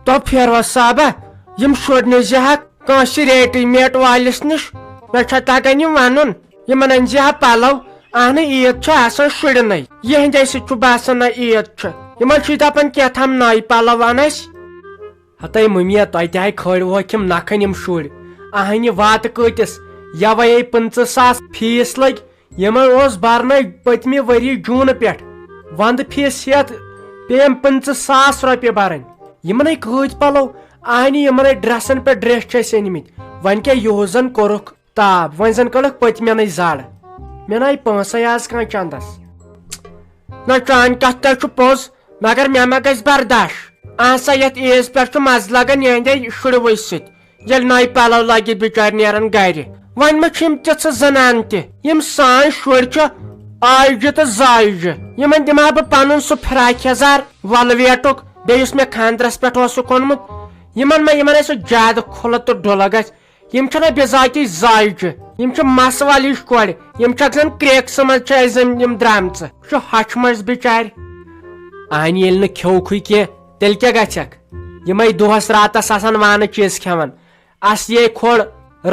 تو پھیروا صاحبہ یم شُرۍ زِہا کٲنٛسہِ ریڈی میٹ وٲلِس نِش مےٚ چھا تگان یہِ ونُن یِمن أنۍزِہا پلو اہنہٕ عیٖد چھِ آسان شُرنٕے یِہنٛدے سۭتۍ چھُ باسان نہ عیٖد چھِ یِمن چھُ دپان کیٛاہتام نٔے پلو ون اسہِ ہتے مٔمیا تۄہہِ تہِ ہاے کھٲڑۍ وٲکھ یِم نکھٕنۍ یِم شُرۍ اہنہِ واتہٕ کۭتِس یوے 50,000 فیٖس لٔگۍ یِمن اوس برنے پٔتمہِ ؤری جوٗنہٕ پٮ۪ٹھ ونٛدٕ فیٖس ہٮ۪تھ پیٚیَم 50,000 رۄپیہِ برٕنۍ یِمنے کۭتۍ پلو اہنہِ یِمنے ڈرسن پٮ۪ٹھ ڈریس چھِ أسۍ أنمٕتۍ وۄنۍ کیٛاہ یِہُس زن کوٚرُکھ تاب وۄنۍ زن کڑکھ پٔتمٮ۪نٕے زڑ مےٚ ناے پونٛسے آز کانٛہہ چندس نہ چانہِ کتھ تے چھُ پوٚز مگر مےٚ ما گژھِ برداش اہن سا یتھ عیٖز پٮ۪ٹھ چھُ مزٕ لگان یِہنٛدے شُرۍوٕے سۭتۍ ییٚلہِ نٔے پلو لٲگِتھ بِچارِ نیران گرِ وۄنۍ ما چھِ یِم تِژھٕ زنان تہِ یِم سٲنۍ شُرۍ چھِ آیجہِ تہٕ زایجہِ یِمن دِمہٕ ہا بہٕ پنُن سُہ فراک یزار ولویٹُک بیٚیہِ یُس مےٚ خاندرس پٮ۪ٹھ اوسُکھ اوٚنمُت یِمن سُہ زیادٕ کھُلہٕ تہٕ ڈُلہٕ گژھِ یِم چھِنہ بِذاتی زایجہِ یِم چھِ مسہٕ ول ہِش کورِ یِم چھکھ زن کرٛیکسہٕ منٛز چھِ اسہِ زن یِم درامژٕ چھُ ہۄچھِ منٛز بِچارِ اہنہِ ییٚلہِ نہٕ کھیوکھٕے کینٛہہ تیٚلہِ کیٛاہ گژھکھ یِمے دۄہس راتس آسان وانہٕ چیٖز کھٮ۪وان اسیے کھوٚڑ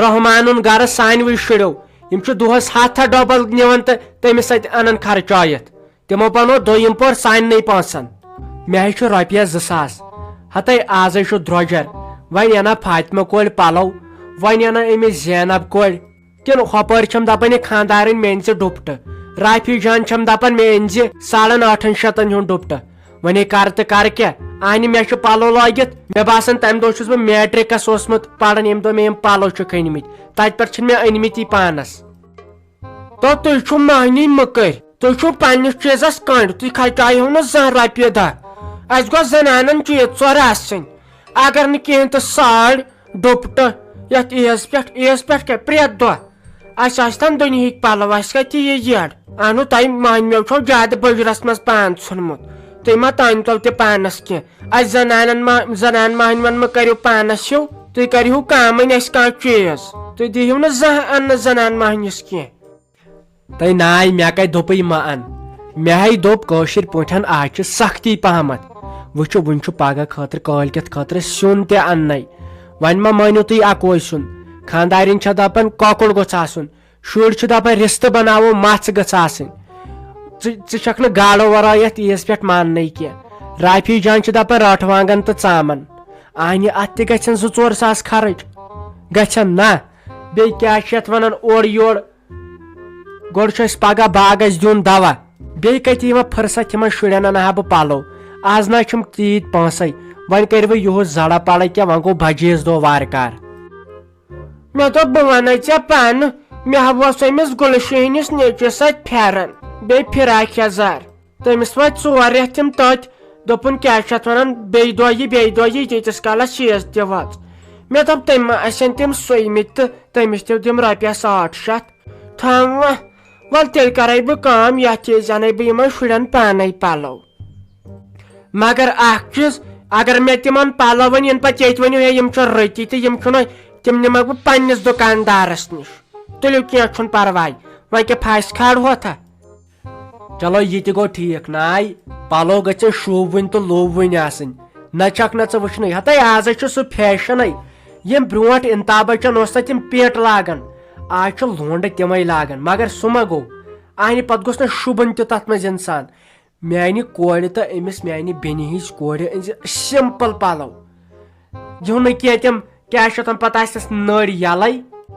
رحمانُن گرٕ سانوٕے شُرٮ۪و یِم چھِ دۄہس ہتھا ڈبل نِوان تہٕ تٔمِس سۭتۍ انان خرچٲیِتھ تِمو بنوو دوٚیِم پور ساننٕے پونٛسن مےٚ ہے چھُ رۄپیس 2,000 ہتے آزے چھُ درٛوجر وۄنۍ انا فاطمہ کورِ پلو وۄنۍ انا أمِس زینب کورِ کِنہٕ ہۄپٲرۍ چھم دپان یہِ خانٛدارٕنۍ مےٚ أنۍ زِ ڈُپٹہٕ رافی جان چھم دپان مےٚ أنۍ زِ 8,500 ہُنٛد ڈُپٹہٕ وۄنۍ کر تہٕ کر کیٛاہ اہنہِ مےٚ چھُ پلو لٲگِتھ مےٚ باسان تمہِ دۄہ چھُس بہٕ میٹرکس اوسمُت پران ییٚمہِ دۄہ مےٚ یِم پلو چھِکھ أنمٕتۍ تتہِ پٮ۪ٹھ چھِنہٕ مےٚ أنمٕتی پانس تو تُہۍ چھِو مٔہنی مٔکٕرۍ تُہۍ چھِو پننِس چیٖزس کنڈ تُہۍ کھرچٲیِو نہٕ زانٛہہ رۄپیہِ دہ اسہِ گوٚژھ زنانن چیٖز ژور آسٕنۍ اگر نہٕ کینٛہہ تہٕ ساڑ ڈُپٹہٕ یتھ عیٖز پٮ۪ٹھ کیٛاہ پرٛٮ۪تھ دۄہ اسہِ آسہِ دُنہِکۍ پلو اسہِ کتہِ یہِ یٔڈ اہنو تۄہہِ مٔہنوٮ۪و چھو زیادٕ بٕجرس منٛز پان ژھُنمُت تُہۍ ما تٲنۍتو تہِ پانس کینٛہہ اسہِ زنان مٔہنوٮ۪ن مہ کٔرِو پانس ہیوٗ تُہۍ کٔرِہو کامٕنۍ اسہِ کانٛہہ چیٖز تُہۍ دِیِو نہٕ زانٛہہ اننہٕ زنان مٔہنِس کینٛہہ تۄہہِ ناے مےٚ کتہِ دوٚپُے مہ ان مےٚ ہے دوٚپ کٲشِر پٲٹھۍ آز چھِ سختی پہمتھ وٕچھو وُنہِ چھُ پگہہ خٲطرٕ کٲلکٮ۪تھ خٲطرٕ سیُن تہِ اننٕے وۄنۍ ما مٲنِو تُہۍ اکوے سیُن خانٛدارِنۍ چھےٚ دپان کۄکُر گوٚژھ آسُن شُرۍ چھِ دپان رِستہٕ بناوو مژھ گٔژھ آسٕنۍ ژٕ چھکھ نہٕ گاڈو ورٲے یتھ عیٖز پٮ۪ٹھ ماننٕے کینٛہہ رافی جان چھِ دپان رٹھ وانگن تہٕ ژامن اہنہِ اتھ تہِ گژھن 2-4 ساس خرٕچ گژھن نہ بیٚیہِ کیٛاہ چھِ یتھ ونان اورٕ یور گۄڈٕ چھُ اسہِ پگہہ باغس دیُن دوا بیٚیہِ کتہِ یِوان فٕرست یِمن شُرٮ۪ن انہٕ ہا بہٕ پلو آز نہ چھُم تیٖتۍ پونٛسے وۄنۍ کٔرِوٕ یِہُس زڑا پڑا کینٛہہ وۄنۍ گوٚو بجیٖز دۄہ وارٕ کار مےٚ دوٚپ بہٕ ونَے ژےٚ پانہٕ مےٚ اوس أمِس گُلشیٖنِس نیٚچوِس اتہِ پھیرن بیٚیہِ فراک یزار تٔمِس وٲتۍ 2 رٮ۪تھ تِم تٔتھۍ دوٚپُن کیٛاہ چھِ اتھ ونان بیٚیہِ دۄہ یی تیٖتِس کالس چیٖز تہِ وٲژ مےٚ دوٚپ تٔمۍ ما آسن تِم سُوۍمٕتۍ تہٕ تٔمِس تہِ دِم رۄپیس 800 تھاو ول تیٚلہِ کرے بہٕ کٲم یتھ چیٖز انَے بہٕ یِمن شُرٮ۪ن پانے پلو مگر اکھ چیٖز اگر مےٚ تِمن پلو ؤنۍ یِنہٕ پتہٕ ییٚتہِ ؤنِو ہے یِم چھِ رٔتی تہٕ یِم چھُنہٕ تِم نِمکھ بہٕ پننِس دُکاندارس نِش تُلِو کینٛہہ چھُنہٕ پرواے وۄنۍ کیٛاہ پھاسہِ کھالہوتھا چلو یہِ تہِ گوٚو ٹھیٖک ناے پلو گژھن شوٗبوٕنۍ تہٕ لوٗبوٕنۍ آسٕنۍ نہ چھکھ نہ ژٕ وٕچھنٕے ہتے آزے چھُ سُہ فیشنٕے یِم برونٛٹھ انتا بچن اوس نہ تِم پیٹہٕ لاگان آز چھُ لونڈٕ تِمے لاگان مگر سُہ ما گوٚو اہنہِ پتہٕ گوٚژھ نہ شوٗبُن تہِ تتھ منٛز انسان میانہِ کورِ تہٕ أمِس میانہِ بیٚنہِ ہِنٛز کورِ أنۍ زِ سمپل پلو یِہُ نہٕ کینٛہہ تِم کیٛاہ چھِ تِم پتہٕ آسٮ۪س نٔرۍ یلے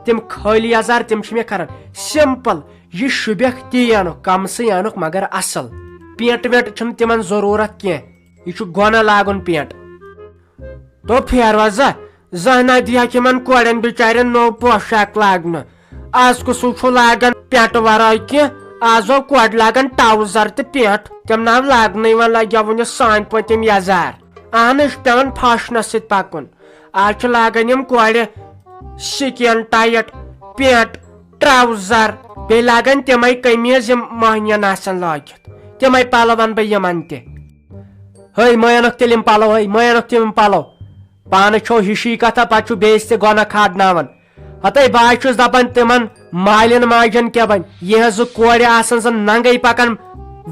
تِم خٲلی یزار تِم چھِ مےٚ کران سمپل یہِ شوٗبٮ۪کھ تی انُکھ کمسٕے انُکھ مگر اصل پینٹ وینٹ چھُنہٕ تِمن ضروٗرت کینٛہہ یہِ چھُ گۄنہ لاگُن پینٹ دوٚپ پھیروزا زانٛہہ نہ دِہکھ یِمن کورٮ۪ن بِچارٮ۪ن نوٚو پوشاک لاگنہٕ آز کُسُے چھُ لاگان پینٹ ورٲے کینٛہہ آز گوٚو کورِ لاگان ٹاوزر تہٕ پینٹ تِم نہ لاگنٕے وۄنۍ لگیو وُنہِ سانہِ پٲٹھۍ تِم یزار اہن یہِ چھُ پیوان فیشنس سۭتۍ پکُن آز چھِ لاگان یِم کورِ سِکِن ٹایٹ پینٹ ٹراوزر بیٚیہِ لاگان تِمے قمیٖض یِم مٔہنین آسان لٲگِتھ تِمے پلو انہٕ بہٕ یِمن تہِ ہے مہ انکھ تیٚلہِ یِم پلو ہے مہ انکھ تِم پلو پانہٕ چھو ہِشی کتھا پتہٕ چھُ بیٚیِس تہِ گۄنہ کھالناوان ہتے بہٕ حظ چھُس دپان تِمن مالٮ۪ن ماجٮ۪ن کیٛاہ بنہِ یِہنٛز 2 کورِ آسان زن ننگے پکان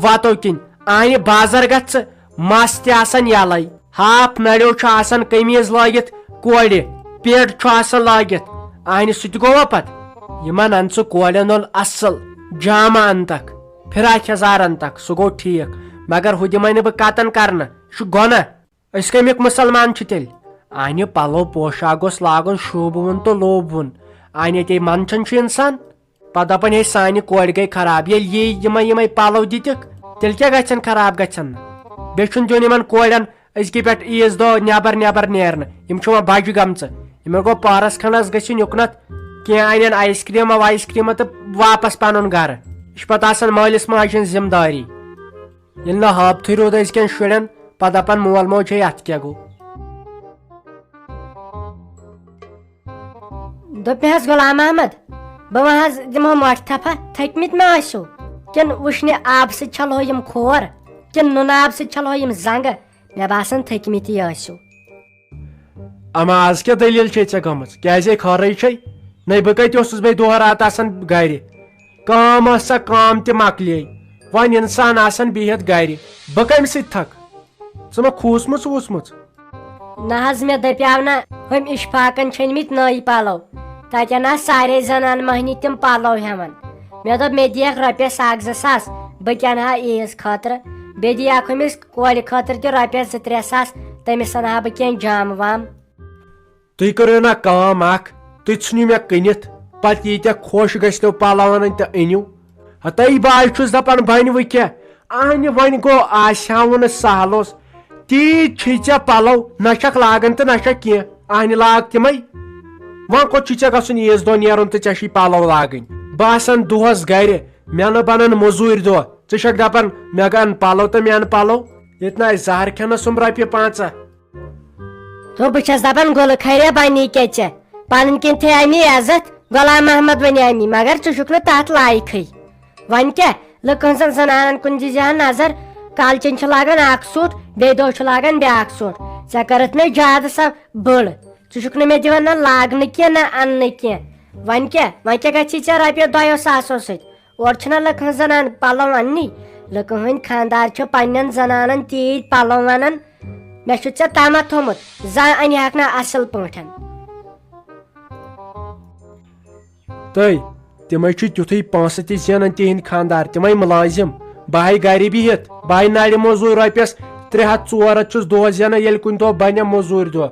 وتو کِنۍ اہنہِ بازر گژھ ژٕ مس تہِ آسان یلے ہاف نڑیو چھ آسان قمیض لٲگِتھ کورِ پیٹ چھُ آسان لٲگِتھ اہنہِ سُہ تہِ گوٚوا پتہٕ یِمن ان ژٕ کورٮ۪ن ہُنٛد اصل جامہ انتکھ فراک یزار انتکھ سُہ گوٚو ٹھیٖک مگر ہُہ دِمے نہٕ بہٕ قتن کرنہٕ یہِ چھُ گۄناہ أسۍ کمیُک مُسلمان چھِ تیٚلہِ انہِ پلو پوشاک گوٚژھ لاگُن شوٗبوُن تہٕ لوٗبوُن انہِ ییٚتے منٛدچھان چھُ انسان پتہٕ دپان ہے سانہِ کورِ گٔے خراب ییٚلہِ یِمے یِمے پلو دِتِکھ تیٚلہِ کیٛاہ گژھن خراب گژھن نہٕ بیٚیہِ چھُنہٕ دیُن یِمن کورٮ۪ن أزکہِ پٮ۪ٹھ عیٖز دۄہ نٮ۪بر نیرنہٕ یِم چھِ وۄنۍ بجہِ گٔمژٕ یِمن گوٚو پہرس کھنڈس گژھِنۍ یُکنتھ کینٛہہ انن آیس کریٖما وایس کریٖما تہٕ واپس پنُن گرٕ یہِ چھُ پتہٕ آسان مٲلِس ماجہِ ہٕنٛز ذمہٕ دٲری ییٚلہِ نہٕ ہٲبتھٕے روٗد أزکٮ۪ن شُرٮ۪ن پتہٕ دپان مول موج ہے اتھ کیٛاہ گوٚو دوٚپ مےٚ حظ غلام احمد بہٕ وۄنۍ حظ دِمہو مۄٹھ تھپھا تھٔکمٕتۍ ما ٲسِو کِنہٕ وٕشنہِ آبہٕ سۭتۍ چھلہو یِم کھور کِنہٕ نُنہٕ آبہٕ سۭتۍ چھلہو یِم زنگہٕ مےٚ باسان تھٔکمٕتی ٲسِو اما آز کیٛاہ دٔلیٖل چھے ژےٚ گٔمٕژ کیٛازے خٲرٕے چھے نَے بہٕ کتہِ اوسُس بیٚیہِ دۄہ رات آسان گرِ کٲم ٲس سا کٲم تہِ مۄکلے وۄنۍ انسان آسان بِہِتھ گرِ بہٕ کمہِ سۭتۍ تھکھ ژٕ ما کھوٗژمٕژ ووٗژمٕژ نہ حظ مےٚ دپیاو نہ ہُمۍ اِشفاقن چھٔنمٕتۍ نٔے پلو تتٮ۪ن آسہٕ سارے زنان مہنی تِم پلو ہٮ۪وان مےٚ دوٚپ مےٚ دِیکھ رۄپیس 1-2 ساس بہٕ کینہٕ ہا عیٖز خٲطرٕ بیٚیہِ دِیاکھ ہُمِس کورِ خٲطرٕ تہِ رۄپیس 2-3 ساس تٔمِس انہٕ ہا بہٕ کینٛہہ جامہٕ وامہٕ تُہۍ کٔرِو نا کٲم اکھ تُہۍ ژھٕنِو مےٚ کٕنِتھ پتہٕ ییٖتیٛاہ خۄش گژھنو پلو انٕنۍ تہٕ أنِو ہتٲے بہٕ چھُس دپان بنہِ وٕ کیٛاہ اہنہِ وۄنۍ گوٚو آسہاو نہٕ سہل اوس تیٖتۍ چھِی ژےٚ پلو نہ چھکھ لاگان تہٕ نہ چھکھ کینٛہہ اہنہِ لاگ تِمے وۄنۍ کوٚت چھُے ژےٚ گژھُن عیٖز دۄہ نیرُن تہٕ ژےٚ چھُے پلو لاگٕنۍ بہٕ آسان دۄہس گرِ مےٚ نہٕ بنان موٚزوٗرۍ دۄہ ژٕ چھکھ دپان مےٚ گن پلو تہٕ مےٚ اَن پلو ییٚتہِ نہٕ اَسہِ زہر کھٮ۪نس رۄپیہِ 5 تو بہٕ چھس دپان گُلہٕ خیریا بنی کیٛاہ ژےٚ پنٕنۍ کِنۍ تھٲے امی عزت غلام محمد ونہِ امی مگر ژٕ چھُکھ نہٕ تتھ لایقٕے وۄنۍ کیٛاہ لُکن ہٕنٛزن زنانن کُن دِزِہا نظر کالچن چھِ لاگان اکھ سوٗٹ بیٚیہِ دۄہ چھُ لاگان بیاکھ سوٗٹ ژےٚ کٔرٕتھ مےٚ زیادٕ سۄ بٔڑ ژٕ چھُکھ نہٕ مےٚ دِوان نہ لاگنہٕ کینٛہہ نہ اننہٕ کینٛہہ وۄنۍ کیٛاہ گژھی ژےٚ رۄپیو 2 ساسو سۭتۍ اورٕ چھِنہ لُکہٕ ہٕنٛز زنان پلو اننی لُکہٕ ہٕنٛدۍ خانٛدار چھِ پننٮ۪ن زنانن تیٖتۍ پلو انان مےٚ چھُ ژےٚ تامتھ تھوٚمُت زانٛہہ انہاکھ نہٕ اصل پٲٹھۍ تٔۍ تِمے چھِ تیُتھُے پونٛسہٕ تہِ زینان تِہنٛدۍ خانٛدار تِمے مُلٲزِم بہٕ ہاے گرِ بِہِتھ بہٕ ہاے نرِ موٚزوٗرۍ رۄپیس 300-400 چھُس دۄہس زینان ییٚلہِ کُنہِ دۄہ بنہِ موٚزوٗرۍ دۄہ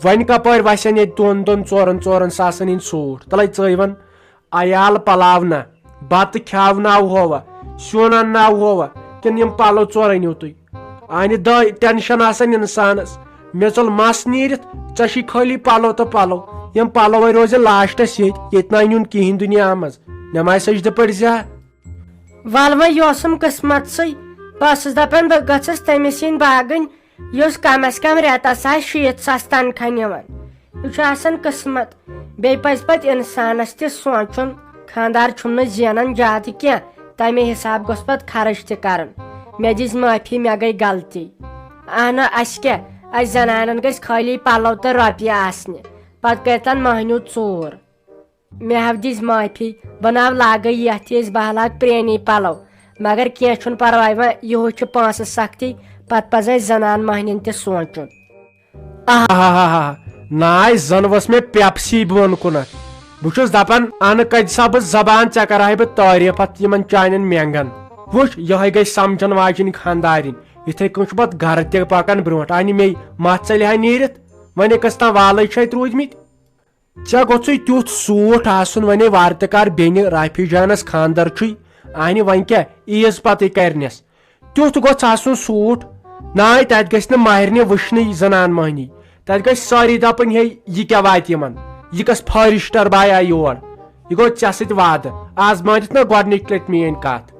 وۄنۍ کپٲرۍ وسن ییٚتہِ 2-4 ساسن ہٕنٛدۍ سوٗٹ تلے ژٕے ون عیال پلاونا بتہٕ کھیاوناوہووا سیُن انناوہووا کِنہٕ یِم پلو 4 أنِو تُہۍ انہِ دۄہ ٹینشن آسان انسانس مےٚ ژوٚل مس نیٖرِتھ ژےٚ چھُے خٲلی پلو تہٕ پلو یِم پلوے روزِ لاسٹس ییٚتہِ نہ أنِوُن کِہینۍ دُنیا منٛز نٮ۪ماز سجدٕ پٔرۍ زِ ہا ول وۄنۍ یہِ اوسُم قٕسمتسٕے بہٕ ٲسٕس دپان بہٕ گٔژھٕس تٔمِس یِنۍ باگٕنۍ یُس کمس کم رٮ۪تس آسہِ 60 ساس تنخاہ نِوان یہِ چھُ آسان قٕسمت بیٚیہِ پزِ پتہٕ انسانس تہِ سونٛچُن خانٛدار چھُم نہٕ زینان زیادٕ کینٛہہ تمے حساب گوٚژھ پتہٕ خرٕچ تہِ کرُن مےٚ دِژ معٲفی مےٚ گٔے غلطی اہنُ اسہِ کیٛاہ اسہِ زنانن گژھِ خٲلی پلو تہٕ رۄپیہِ آسنہِ پتہٕ کٔرتن مہنیوٗ ژوٗر مےٚ حظ دِژ معٲفی بہٕ نہ لاگے یتھ أسۍ بہٕ لاگہٕ پرٛٲنی پلو مگر کینٛہہ چھُنہٕ پرواے وۄنۍ یِہُے چھُ پونٛسہٕ سختی پتہٕ پزِ اسہِ زنان مہنین تہِ سونٛچُن ناے زن ؤژھ مےٚ پیپسی بۄن کُنتھ بہٕ چھُس دپان انہٕ کتہِ سا بہٕ زبان ژےٚ کرہے بہٕ تعریٖف اتھ یِمن چانٮ۪ن مینٛگن وٕچھ یِہے گٔے سمجھن واجِنۍ خانٛدارِنۍ یِتھے کٔنۍ چھُ پتہٕ گرٕ تہِ پکان برونٛٹھ انہِ مے متھ ژلہِ ہا نیٖرِتھ وۄنۍ أکِس تام والے چھِ اتہِ روٗدمٕتۍ ژےٚ گوٚژھُے تیُتھ سوٗٹ آسُن وۄنۍ وارٕ تہِ کر بیٚنہِ رافی جانس خانٛدر چھُے انہِ وۄنۍ کیٛاہ عیٖز پتہٕ کرنس تیُتھ گوٚژھ آسُن سوٗٹ ناے تتہِ گژھِ نہٕ ماہرنہِ وٕچھنٕے زنان مہنی تتہِ گژھِ سٲری دپٕنۍ ہے یہِ کیٛاہ واتہِ یِمن یہِ کس فارِسٹر باے آیہِ یور یہِ گوٚو ژےٚ سۭتۍ وعدٕ آز مٲنِتھ نہ گۄڈنِچ لٹہِ میٲنۍ کتھ